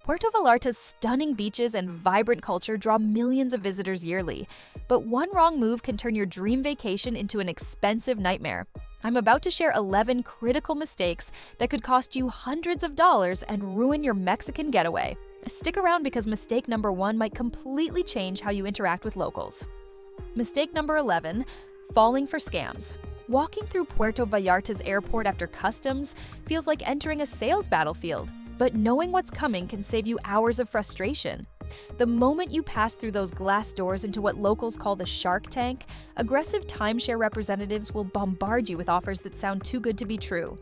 Puerto Vallarta's stunning beaches and vibrant culture draw millions of visitors yearly, but one wrong move can turn your dream vacation into an expensive nightmare. I'm about to share 11 critical mistakes that could cost you hundreds of dollars and ruin your Mexican getaway. Stick around because mistake number 1 might completely change how you interact with locals. Mistake number 11, falling for scams. Walking through Puerto Vallarta's airport after customs feels like entering a sales battlefield. But knowing what's coming can save you hours of frustration. The moment you pass through those glass doors into what locals call the shark tank, aggressive timeshare representatives will bombard you with offers that sound too good to be true.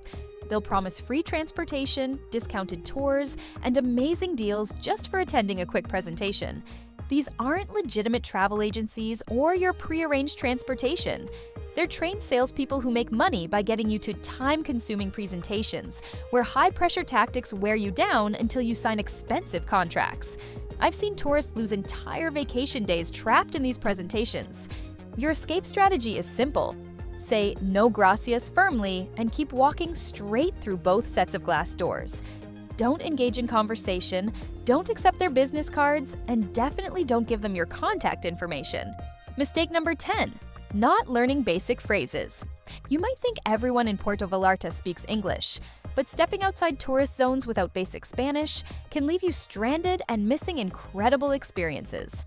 They'll promise free transportation, discounted tours, and amazing deals just for attending a quick presentation. These aren't legitimate travel agencies or your pre-arranged transportation. They're trained salespeople who make money by getting you to time-consuming presentations, where high-pressure tactics wear you down until you sign expensive contracts. I've seen tourists lose entire vacation days trapped in these presentations. Your escape strategy is simple. Say "no gracias" firmly and keep walking straight through both sets of glass doors. Don't engage in conversation, don't accept their business cards, and definitely don't give them your contact information. Mistake number 10. Not learning basic phrases. You might think everyone in Puerto Vallarta speaks English, but stepping outside tourist zones without basic Spanish can leave you stranded and missing incredible experiences.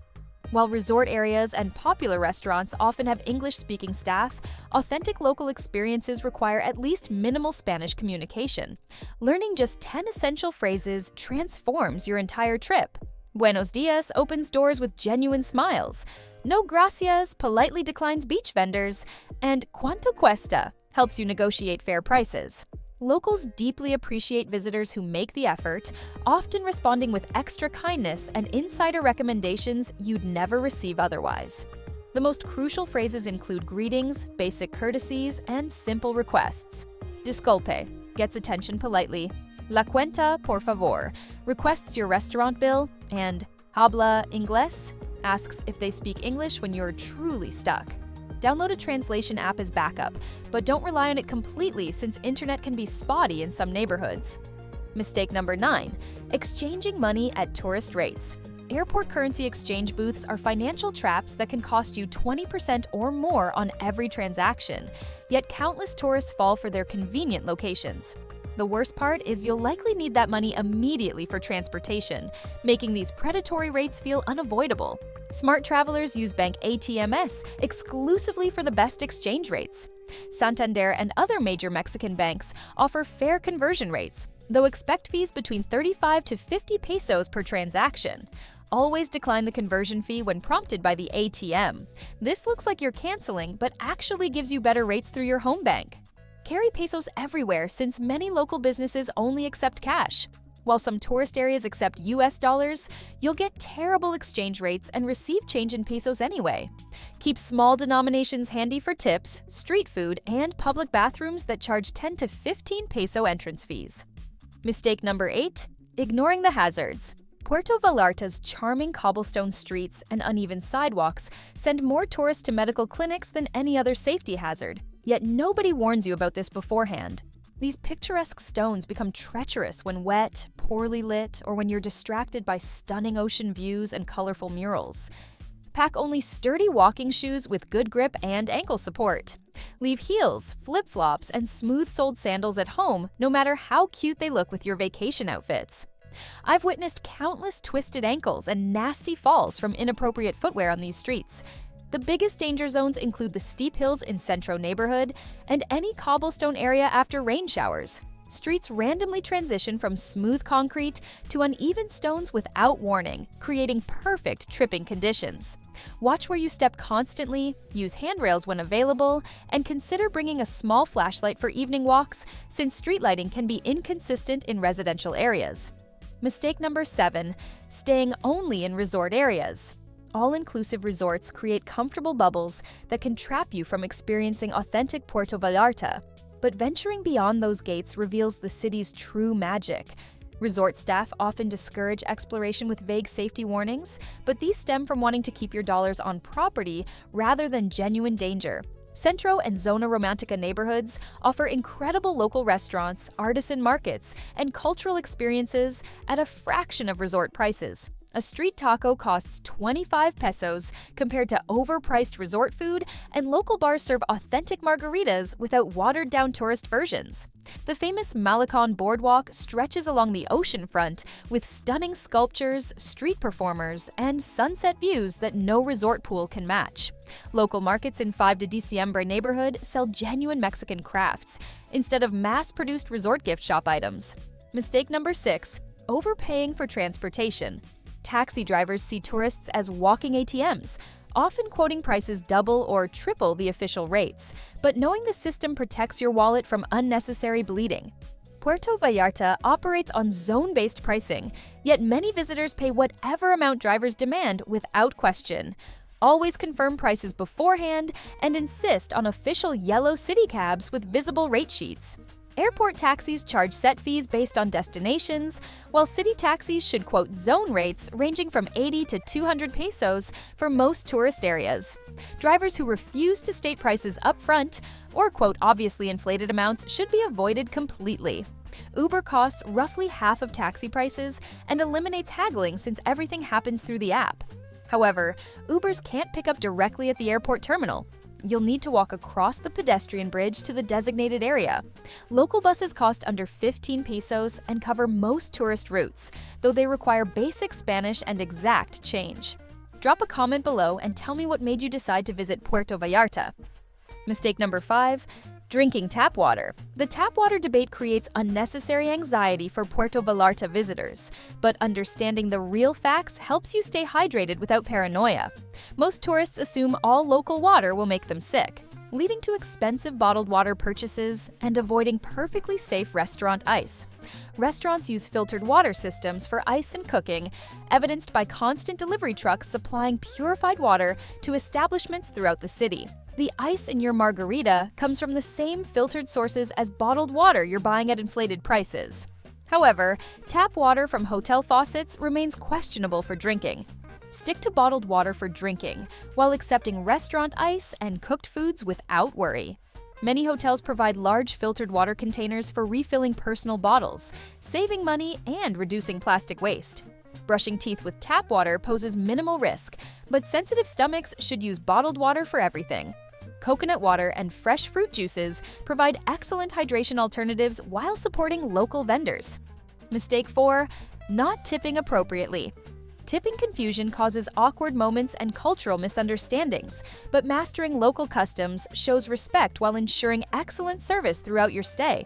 While resort areas and popular restaurants often have English-speaking staff, authentic local experiences require at least minimal Spanish communication. Learning just 10 essential phrases transforms your entire trip. Buenos dias opens doors with genuine smiles. No gracias politely declines beach vendors. And cuánto cuesta helps you negotiate fair prices. Locals deeply appreciate visitors who make the effort, often responding with extra kindness and insider recommendations you'd never receive otherwise. The most crucial phrases include greetings, basic courtesies, and simple requests. Disculpe gets attention politely. La cuenta, por favor, requests your restaurant bill, and habla inglés asks if they speak English when you're truly stuck. Download a translation app as backup, but don't rely on it completely since internet can be spotty in some neighborhoods. Mistake number 9, exchanging money at tourist rates. Airport currency exchange booths are financial traps that can cost you 20% or more on every transaction, yet countless tourists fall for their convenient locations. The worst part is you'll likely need that money immediately for transportation, making these predatory rates feel unavoidable. Smart travelers use bank ATMs exclusively for the best exchange rates. Santander and other major Mexican banks offer fair conversion rates, though expect fees between 35 to 50 pesos per transaction. Always decline the conversion fee when prompted by the ATM. This looks like you're canceling, but actually gives you better rates through your home bank. Carry pesos everywhere since many local businesses only accept cash. While some tourist areas accept US dollars, you'll get terrible exchange rates and receive change in pesos anyway. Keep small denominations handy for tips, street food, and public bathrooms that charge 10 to 15 peso entrance fees. Mistake number 8, ignoring the hazards. Puerto Vallarta's charming cobblestone streets and uneven sidewalks send more tourists to medical clinics than any other safety hazard. Yet nobody warns you about this beforehand. These picturesque stones become treacherous when wet, poorly lit, or when you're distracted by stunning ocean views and colorful murals. Pack only sturdy walking shoes with good grip and ankle support. Leave heels, flip-flops, and smooth-soled sandals at home, no matter how cute they look with your vacation outfits. I've witnessed countless twisted ankles and nasty falls from inappropriate footwear on these streets. The biggest danger zones include the steep hills in Centro neighborhood and any cobblestone area after rain showers. Streets randomly transition from smooth concrete to uneven stones without warning, creating perfect tripping conditions. Watch where you step constantly, use handrails when available, and consider bringing a small flashlight for evening walks since street lighting can be inconsistent in residential areas. Mistake number 7, staying only in resort areas. All-inclusive resorts create comfortable bubbles that can trap you from experiencing authentic Puerto Vallarta. But venturing beyond those gates reveals the city's true magic. Resort staff often discourage exploration with vague safety warnings, but these stem from wanting to keep your dollars on property rather than genuine danger. Centro and Zona Romantica neighborhoods offer incredible local restaurants, artisan markets, and cultural experiences at a fraction of resort prices. A street taco costs 25 pesos compared to overpriced resort food, and local bars serve authentic margaritas without watered-down tourist versions. The famous Malecon Boardwalk stretches along the ocean front with stunning sculptures, street performers, and sunset views that no resort pool can match. Local markets in 5 de Diciembre neighborhood sell genuine Mexican crafts instead of mass-produced resort gift shop items. Mistake number 6. Overpaying for transportation. Taxi drivers see tourists as walking ATMs, often quoting prices double or triple the official rates, but knowing the system protects your wallet from unnecessary bleeding. Puerto Vallarta operates on zone-based pricing, yet many visitors pay whatever amount drivers demand without question. Always confirm prices beforehand and insist on official yellow city cabs with visible rate sheets. Airport taxis charge set fees based on destinations, while city taxis should quote zone rates ranging from 80 to 200 pesos for most tourist areas. Drivers who refuse to state prices up front or quote obviously inflated amounts should be avoided completely. Uber costs roughly half of taxi prices and eliminates haggling since everything happens through the app. However, Ubers can't pick up directly at the airport terminal. You'll need to walk across the pedestrian bridge to the designated area. Local buses cost under 15 pesos and cover most tourist routes, though they require basic Spanish and exact change. Drop a comment below and tell me what made you decide to visit Puerto Vallarta. Mistake number 5. Drinking tap water. The tap water debate creates unnecessary anxiety for Puerto Vallarta visitors, but understanding the real facts helps you stay hydrated without paranoia. Most tourists assume all local water will make them sick, leading to expensive bottled water purchases and avoiding perfectly safe restaurant ice. Restaurants use filtered water systems for ice and cooking, evidenced by constant delivery trucks supplying purified water to establishments throughout the city. The ice in your margarita comes from the same filtered sources as bottled water you're buying at inflated prices. However, tap water from hotel faucets remains questionable for drinking. Stick to bottled water for drinking, while accepting restaurant ice and cooked foods without worry. Many hotels provide large filtered water containers for refilling personal bottles, saving money and reducing plastic waste. Brushing teeth with tap water poses minimal risk, but sensitive stomachs should use bottled water for everything. Coconut water and fresh fruit juices provide excellent hydration alternatives while supporting local vendors. Mistake 4. Not tipping appropriately. Tipping confusion causes awkward moments and cultural misunderstandings, but mastering local customs shows respect while ensuring excellent service throughout your stay.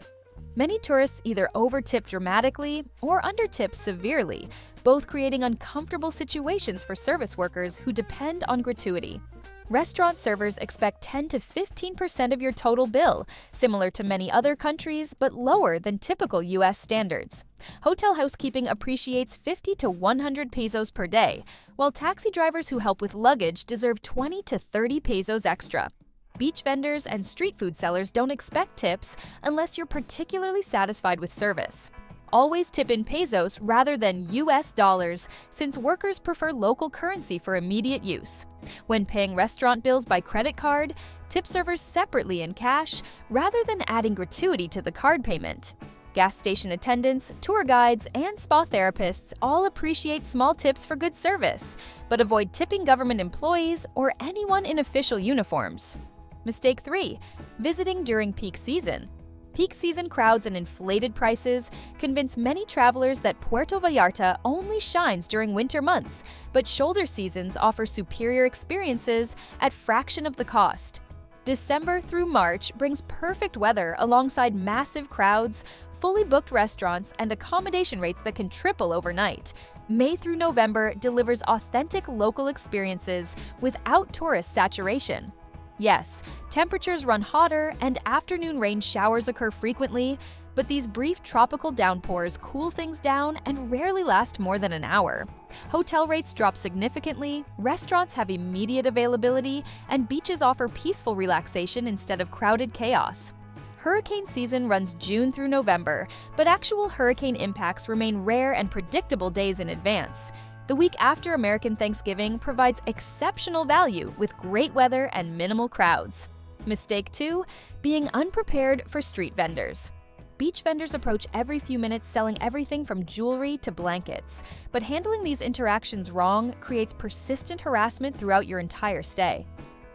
Many tourists either over-tip dramatically or under-tip severely, both creating uncomfortable situations for service workers who depend on gratuity. Restaurant servers expect 10 to 15% of your total bill, similar to many other countries, but lower than typical US standards. Hotel housekeeping appreciates 50 to 100 pesos per day, while taxi drivers who help with luggage deserve 20 to 30 pesos extra. Beach vendors and street food sellers don't expect tips unless you're particularly satisfied with service. Always tip in pesos rather than US dollars, since workers prefer local currency for immediate use. When paying restaurant bills by credit card, tip servers separately in cash rather than adding gratuity to the card payment. Gas station attendants, tour guides, and spa therapists all appreciate small tips for good service, but avoid tipping government employees or anyone in official uniforms. Mistake 3. Visiting during peak season. Peak season crowds and inflated prices convince many travelers that Puerto Vallarta only shines during winter months, but shoulder seasons offer superior experiences at fraction of the cost. December through March brings perfect weather alongside massive crowds, fully booked restaurants, and accommodation rates that can triple overnight. May through November delivers authentic local experiences without tourist saturation. Yes, temperatures run hotter and afternoon rain showers occur frequently, but these brief tropical downpours cool things down and rarely last more than an hour. Hotel rates drop significantly, restaurants have immediate availability, and beaches offer peaceful relaxation instead of crowded chaos. Hurricane season runs June through November, but actual hurricane impacts remain rare and predictable days in advance. The week after American Thanksgiving provides exceptional value with great weather and minimal crowds. Mistake 2, being unprepared for street vendors. Beach vendors approach every few minutes selling everything from jewelry to blankets, but handling these interactions wrong creates persistent harassment throughout your entire stay.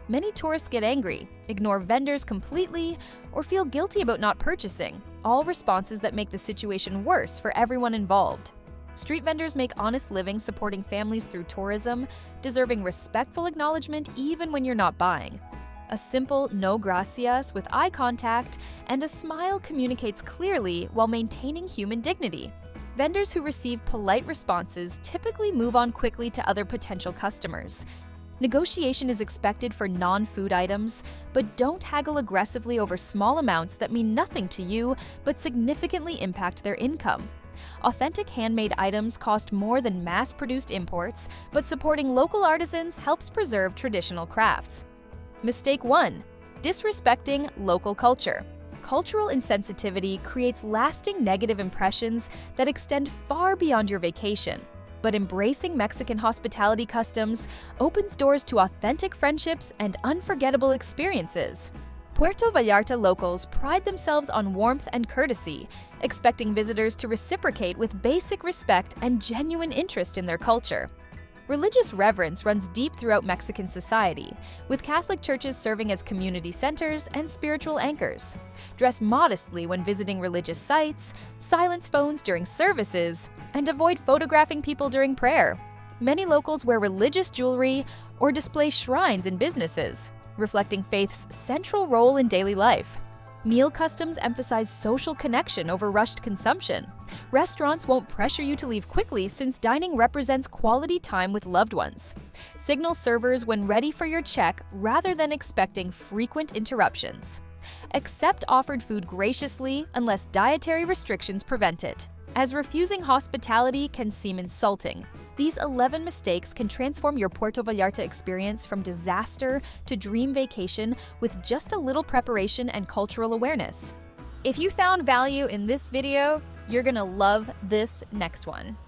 Many tourists get angry, ignore vendors completely, or feel guilty about not purchasing, all responses that make the situation worse for everyone involved. Street vendors make honest living supporting families through tourism, deserving respectful acknowledgement even when you're not buying. A simple "no gracias" with eye contact and a smile communicates clearly while maintaining human dignity. Vendors who receive polite responses typically move on quickly to other potential customers. Negotiation is expected for non-food items, but don't haggle aggressively over small amounts that mean nothing to you but significantly impact their income. Authentic handmade items cost more than mass-produced imports, but supporting local artisans helps preserve traditional crafts. Mistake 1. Disrespecting local culture. Cultural insensitivity creates lasting negative impressions that extend far beyond your vacation. But embracing Mexican hospitality customs opens doors to authentic friendships and unforgettable experiences. Puerto Vallarta locals pride themselves on warmth and courtesy, expecting visitors to reciprocate with basic respect and genuine interest in their culture. Religious reverence runs deep throughout Mexican society, with Catholic churches serving as community centers and spiritual anchors. Dress modestly when visiting religious sites, silence phones during services, and avoid photographing people during prayer. Many locals wear religious jewelry or display shrines in businesses, reflecting faith's central role in daily life. Meal customs emphasize social connection over rushed consumption. Restaurants won't pressure you to leave quickly since dining represents quality time with loved ones. Signal servers when ready for your check rather than expecting frequent interruptions. Accept offered food graciously unless dietary restrictions prevent it, as refusing hospitality can seem insulting. These 11 mistakes can transform your Puerto Vallarta experience from disaster to dream vacation with just a little preparation and cultural awareness. If you found value in this video, you're gonna love this next one.